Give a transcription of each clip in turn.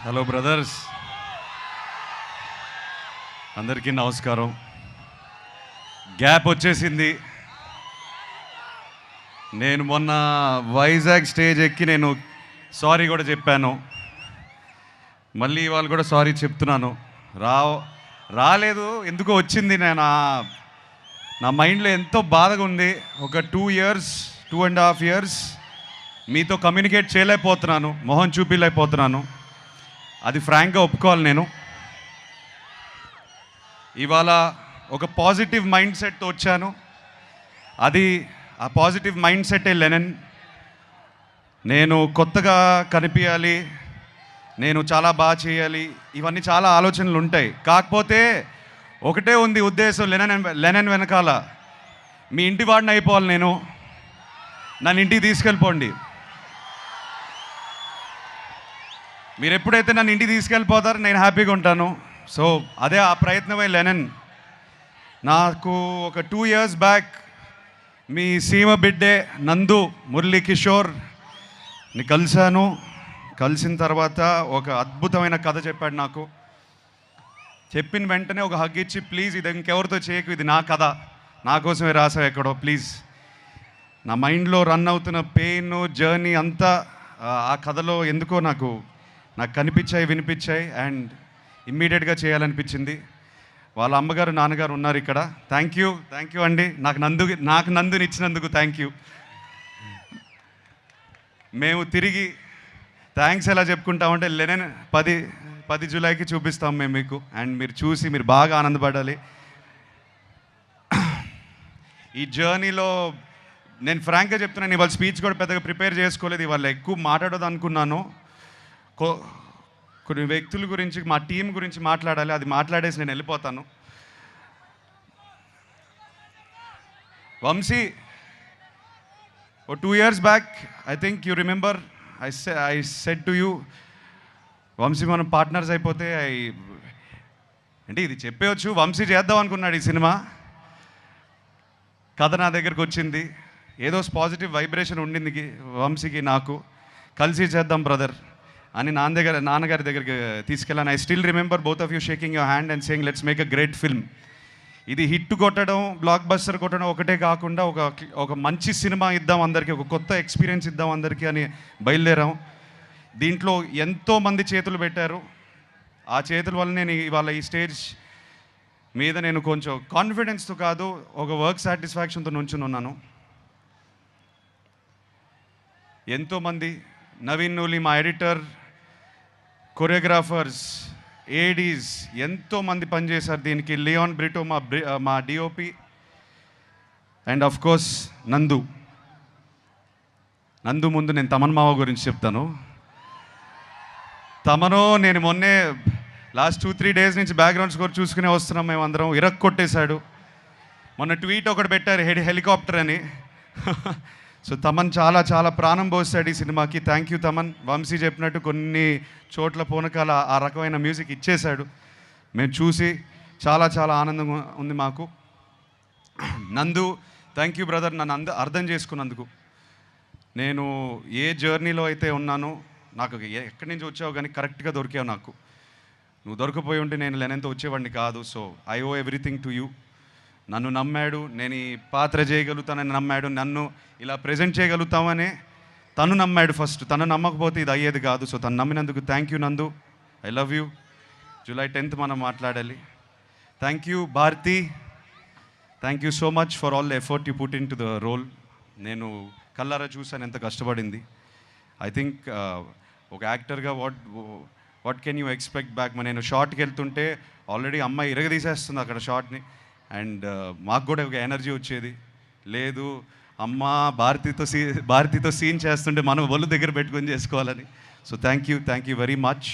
Hello brothers, అందరికీ నమస్కారం. Gap వచ్చేసింది. నేను మొన్న వైజాగ్ స్టేజ్ ఎక్కి నేను సారీ కూడా చెప్పాను. మళ్ళీ ఇవాళ కూడా సారీ చెప్తున్నాను. రాలేదు, ఎందుకో వచ్చింది. నా మైండ్లో ఎంతో బాధగా ఉంది. ఒక 2.5 years మీతో కమ్యూనికేట్ చేయలేకపోతున్నాను, మొహం చూపించలేకపోతున్నాను. అది ఫ్రాంక్గా ఒప్పుకోవాలి. నేను ఇవాళ ఒక పాజిటివ్ మైండ్ సెట్తో వచ్చాను. ఆ పాజిటివ్ మైండ్ సెట్టే లెనన్. నేను కొత్తగా కనిపించాలి, నేను చాలా బాగా చేయాలి, ఇవన్నీ చాలా ఆలోచనలు ఉంటాయి. కాకపోతే ఒకటే ఉంది ఉద్దేశం, లెనన్ వెనకాల మీ ఇంటి వాడిని అయిపోవాలి. నన్ను ఇంటికి తీసుకెళ్ళిపోండి. మీరు ఎప్పుడైతే నన్ను ఇంటికి తీసుకెళ్ళిపోతారో నేను హ్యాపీగా ఉంటాను. సో అదే ఆ ప్రయత్నమే లెనన్. నాకు ఒక 2 years బ్యాక్ మీ సీమ బిడ్డే నందు మురళీ కిషోర్ని కలిశాను. కలిసిన తర్వాత ఒక అద్భుతమైన కథ చెప్పాడు నాకు. చెప్పిన వెంటనే ఒక హగ్ ఇచ్చి, ప్లీజ్ ఇది ఇంకెవరితో చేయకు, ఇది నా కథ, నా కోసమే రాసావు ఎక్కడో, ప్లీజ్. నా మైండ్లో రన్ అవుతున్న పెయిన్ జర్నీ అంతా ఆ కథలో ఎందుకో నాకు కనిపించాయి, వినిపించాయి. అండ్ ఇమ్మీడియట్గా చేయాలనిపించింది. వాళ్ళ అమ్మగారు నాన్నగారు ఉన్నారు ఇక్కడ. థ్యాంక్ యూ అండి, నాకు నందుని ఇచ్చినందుకు థ్యాంక్ యూ. మేము తిరిగి థ్యాంక్స్ ఎలా చెప్పుకుంటామంటే లెనన్ 10 జూలైకి చూపిస్తాం మేము మీకు. అండ్ మీరు చూసి మీరు బాగా ఆనందపడాలి. ఈ జర్నీలో నేను ఫ్రాంక్గా చెప్తున్నాను, ఇవాళ స్పీచ్ కూడా పెద్దగా ప్రిపేర్ చేసుకోలేదు. ఇవాళ ఎక్కువ మాట్లాడదు అనుకున్నాను. కొన్ని వ్యక్తుల గురించి, మా టీం గురించి మాట్లాడాలి. అది మాట్లాడేసి నేను వెళ్ళిపోతాను. Vamshi, oh 2 years back I think you remember, I said to you, Vamshi మనం పార్ట్నర్స్ అయిపోతే అంటే ఇది చెప్పవచ్చు. వంశీ చేద్దాం అనుకున్నాడు ఈ సినిమా. కథ నా దగ్గరకు వచ్చింది. ఏదో పాజిటివ్ వైబ్రేషన్ ఉండింది వంశీకి, నాకు. కలిసి చేద్దాం బ్రదర్ అని నాన్నగారి దగ్గరికి తీసుకెళ్ళాను. I still remember both of you shaking your hand and saying let's make a great film. ఇది హిట్ కొట్టడం, బ్లాక్ బస్టర్ కొట్టడం ఒకటే కాకుండా ఒక మంచి సినిమా ఇద్దాం అందరికీ, ఒక కొత్త ఎక్స్పీరియన్స్ ఇద్దాం అందరికీ అని బయలుదేరాం. దీంట్లో ఎంతోమంది చేతులు పెట్టారు. ఆ చేతుల వల్ల నేను ఇవాళ ఈ స్టేజ్ మీద నేను కొంచెం కాన్ఫిడెన్స్తో కాదు, ఒక వర్క్ సాటిస్ఫాక్షన్తో నుంచుని ఉన్నాను. ఎంతోమంది, నవీన్ నూలి మా ఎడిటర్, కొరియోగ్రాఫర్స్, ఏడీస్, ఎంతోమంది పనిచేశారు దీనికి. లియోన్ బ్రిటో మా డిఓపి, అండ్ ఆఫ్ కోర్స్ నందు ముందు నేను తమన్ మావ గురించి చెప్తాను. నేను మొన్నే లాస్ట్ 2-3 days నుంచి బ్యాక్గ్రౌండ్ స్కోర్ చూసుకునే వస్తున్నాం మేమందరం. కొట్టేశాడు. మొన్న ట్వీట్ ఒకటి పెట్టారు, హెలికాప్టర్ అని. సో తమన్ చాలా ప్రాణం పోస్తాడు ఈ సినిమాకి. Thank you Thaman. వంశీ చెప్పినట్టు కొన్ని చోట్ల పూనకాల ఆ రకమైన మ్యూజిక్ ఇచ్చేశాడు. మేము చూసి చాలా ఆనందంగా ఉంది మాకు. నందు, థ్యాంక్ యూ బ్రదర్, నన్ను అర్థం చేసుకున్నందుకు. నేను ఏ జర్నీలో అయితే ఉన్నానో, నాకు ఎక్కడి నుంచి వచ్చావు కానీ కరెక్ట్గా దొరికావు నాకు. నువ్వు దొరకపోయి ఉంటే నేను లెనన్తో వచ్చేవాడిని కాదు. So I owe everything to you. నన్ను నమ్మాడు, నేను ఈ పాత్ర చేయగలుగుతానని నమ్మాడు, నన్ను ఇలా ప్రజెంట్ చేయగలుగుతామని తను నమ్మాడు ఫస్ట్. తను నమ్మకపోతే ఇది అయ్యేది కాదు. సో తను నమ్మినందుకు thank you Nandu, I love you. July 10th మనం మాట్లాడాలి. Thank you Bharati, thank you so much for all the effort you put into the role. నేను కల్లారా చూసాను ఎంత కష్టపడింది. ఐ థింక్ ఒక యాక్టర్గా what can you expect back. నేను షార్ట్కి వెళ్తుంటే ఆల్రెడీ అమ్మాయి ఇరగదీసేస్తుంది అక్కడ షార్ట్ని. అండ్ మాకు కూడా ఒక ఎనర్జీ వచ్చేది. లేదు అమ్మ భారతితో సీన్ చేస్తుంటే మనం ఒళ్ళు దగ్గర పెట్టుకొని చేసుకోవాలని. So thank you very much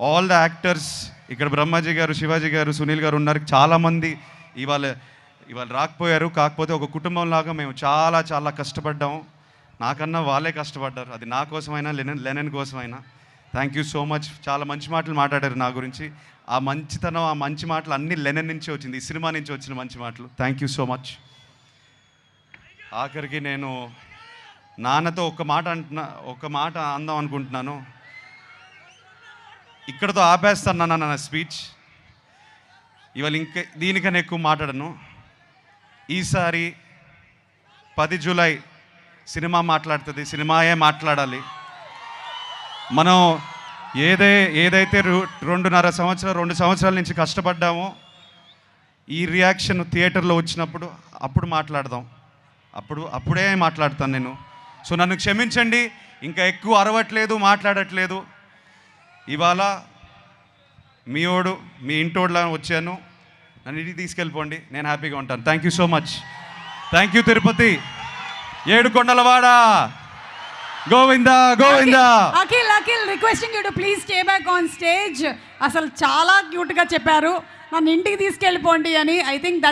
all the actors. ఇక్కడ బ్రహ్మాజీ గారు, శివాజీ గారు, సునీల్ గారు ఉన్నారు. చాలామంది ఇవాళ రాకపోయారు. కాకపోతే ఒక కుటుంబంలాగా మేము చాలా కష్టపడ్డాము. నాకన్నా వాళ్ళే కష్టపడ్డారు. అది నా కోసమైనా లెనన్ కోసమైనా. Thank you so much. చాలా మంచి మాటలు మాట్లాడారు నా గురించి. ఆ మంచితనం, ఆ మంచి మాటలు అన్నీ లెనన్ నుంచి వచ్చింది, ఈ సినిమా నుంచి వచ్చిన మంచి మాటలు. Thank you so much. ఆఖరికి నేను నాన్నతో ఒక మాట అందాం అనుకుంటున్నాను. ఇక్కడతో ఆపేస్తాను నా స్పీచ్. ఇవాళ ఇంకా దీనికన్నా ఎక్కువ మాట్లాడను. ఈసారి 10 జూలై సినిమా మాట్లాడుతుంది, సినిమాయే మాట్లాడాలి. మనం ఏదైతే 2 సంవత్సరాల నుంచి కష్టపడ్డామో ఈ రియాక్షన్ థియేటర్లో వచ్చినప్పుడు అప్పుడు మాట్లాడదాం. అప్పుడే మాట్లాడతాను నేను. సో నన్ను క్షమించండి, ఇంకా ఎక్కువ అరవట్లేదు, మాట్లాడట్లేదు. ఇవాళ మీ ఇంటోడ్లా వచ్చాను. నన్ను ఇంటికి తీసుకెళ్ళిపోండి, నేను హ్యాపీగా ఉంటాను. Thank you so much. Thank you Tirupati, ఏడుకొండలవాడ, Govinda Govinda. Akhil requesting you to please stay back on stage. అసలు చాలా క్యూట్గా చెప్పారు, నన్ను ఇంటికి తీసుకెళ్ళిపోండి అని. I think that